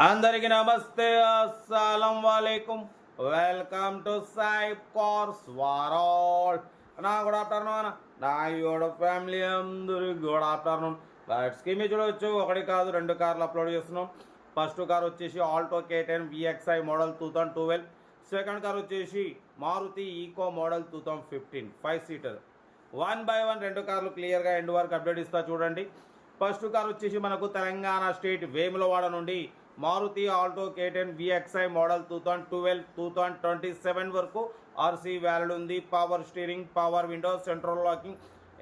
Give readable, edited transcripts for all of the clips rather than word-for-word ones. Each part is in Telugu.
అందరికీ నమస్తే, అస్సలం వాలేకుం. Welcome to Sai cars world. నా గుడ్ ఆఫ్టర్నూన్, నా యోడ ఫ్యామిలీ అందరికి గుడ్ ఆఫ్టర్నూన్. రైట్స్కి మీరు చూడవచ్చు, ఒకటి కాదు రెండు కార్లు అప్లోడ్ చేస్తున్నాం. ఫస్ట్ కార్ వచ్చేసి Alto K10 VXI model 2012. Second car వచ్చేసి మారుతి ఈకో మోడల్ 2015 5 సీటర్. 1 రెండు కార్లు క్లియర్గా ఎండ్ వరకు అప్డేట్ ఇస్తా చూడండి. ఫస్ట్ కార్ వచ్చేసి మనకు తెలంగాణ స్టేట్ వేములవాడ నుండి Maruti Alto K10 VXI model 2012-2027 వరకు ఆర్సీ వ్యాలిడ్ ఉంది. Power steering, power windows, central locking,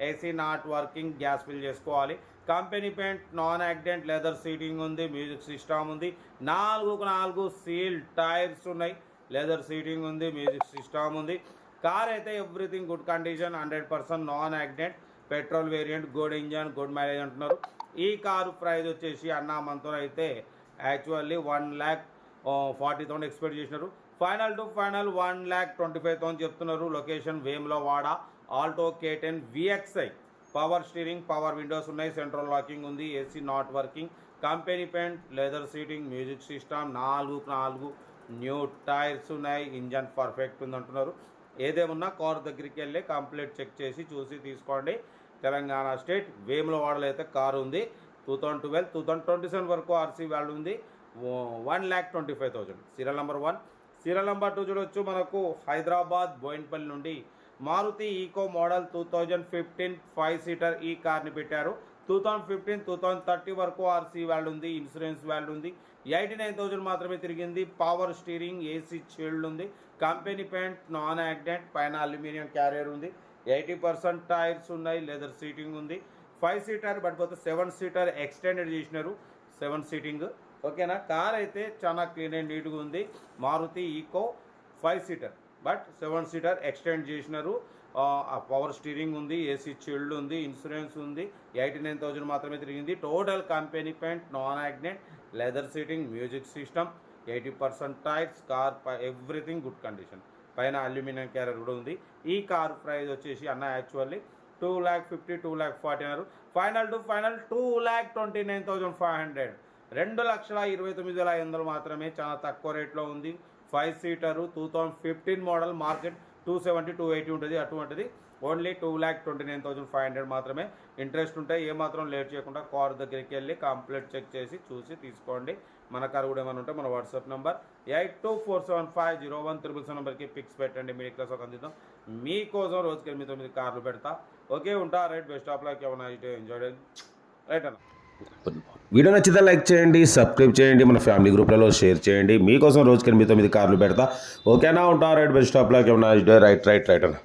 AC not working, gas fill చేసుకోవాలి. Company paint, non accident, leather seating ఉంది, మ్యూజిక్ సిస్టమ్ ఉంది, 4 సీల్ టైర్స్ ఉన్నాయి, లెదర్ సీటింగ్ ఉంది, మ్యూజిక్ సిస్టమ్ ఉంది. కార్ అయితే everything good condition, 100% non accident, petrol variant, good engine, good mileage అంటున్నారు. ఈ కారు ప్రైస్ వచ్చేసి అన్నా మనతో అయితే యాక్చువల్లీ 1,40,000 ఎక్స్పెక్ట్ చేసినారు. ఫైనల్ టు ఫైనల్ 1,25,000 చెప్తున్నారు. Location Vemulawada. Alto K10 VXI, power steering, power Windows ఉన్నాయి, సెంట్రల్ లాకింగ్ ఉంది, AC not working, company paint, leather seating, music system, 4 new tyres ఉన్నాయి, ఇంజన్ పర్ఫెక్ట్ ఉంది అంటున్నారు. ఏదేమున్నా కార్ దగ్గరికి వెళ్ళి కంప్లీట్ చెక్ చేసి చూసి తీసుకోండి. తెలంగాణ స్టేట్ వేములవాడలో అయితే కారు ఉంది. 2012-2027 వరకు ఆర్సీ వాల్యూ ఉంది. 1,25,000 సీరియల్ నెంబర్ 1. సీరియల్ నెంబర్ 2 చూడవచ్చు, మనకు హైదరాబాద్ బోయిన్పల్లి నుండి మారుతి ఈకో మోడల్ 2015 5 సీటర్ ఈ కార్ని పెట్టారు. 2015-2030 వరకు ఆర్సీ వాల్యూ ఉంది, ఇన్సూరెన్స్ వాల్యూ ఉంది, 89,000 మాత్రమే తిరిగింది. పవర్ స్టీరింగ్, ఏసీ చైల్డ్ ఉంది, కంపెనీ పెయింట్, నాన్ యాక్సిడెంట్, పైన అల్యూమినియం క్యారియర్ ఉంది, 80% టైర్స్ ఉన్నాయి, లెదర్ సీటింగ్ ఉంది. 5 సీటర్ బట్ పోతే 7 సీటర్ ఎక్స్టెండెడ్ చేసినారు, 7 సీటింగ్. ఓకేనా. కార్ అయితే చాలా క్లీన్ అండ్ నీట్గా ఉంది. Maruti Eeco 5 seater but 7 seater extend చేసినారు. పవర్ స్టీరింగ్ ఉంది, ఏసీ చిల్డ్ ఉంది, ఇన్సూరెన్స్ ఉంది, 89,000 మాత్రమే తిరిగింది. Total company paint, non accident, leather seating, music system, 80% tyres, car everything good condition, పైన అల్యూమినియం క్యారియర్ కూడా ఉంది. ఈ కార్ ప్రైస్ వచ్చేసి అన్న యాక్చువల్లీ 2,50,000 2,40,000 అన్నారు. ఫైనల్ టు ఫైనల్ 2,29,500 2,29,500 మాత్రమే, చాలా తక్కువ రేట్లో ఉంది. 5 సీటరు, 2015 మోడల్, మార్కెట్ 270-280 ఉంటుంది, అటువంటిది ఓన్లీ 2,29,500 మాత్రమే. ఇంట్రెస్ట్ ఉంటే ఏమాత్రం లేట్ చేయకుండా కార్ దగ్గరికి వెళ్ళి కంప్లీట్ చెక్ చేసి చూసి తీసుకోండి. మన కార్ కూడా ఏమైనా ఉంటే మన వాట్సాప్ నెంబర్ 8247501777 నెంబర్కి పిక్స్ పెట్టండి. మీ క్లాస్ ఒక అందిద్దాం. మీకోసం రోజుకి 8-9 కార్లు పెడతా. ఓకే, ఉంటా. Right, best of luck. ఏమన్నా ఎంజాయ్ రైట్ అన్న. వీడియో నచ్చితే లైక్ చేయండి, సబ్స్క్రైబ్ చేయండి, మన ఫ్యామిలీ గ్రూప్లలో షేర్ చేయండి. మీకోసం రోజుకి 8-9 కార్లు పెడతా. ఓకేనా, ఉంటా. Right, best of luck. ఏమన్నా రైట్ అన్న.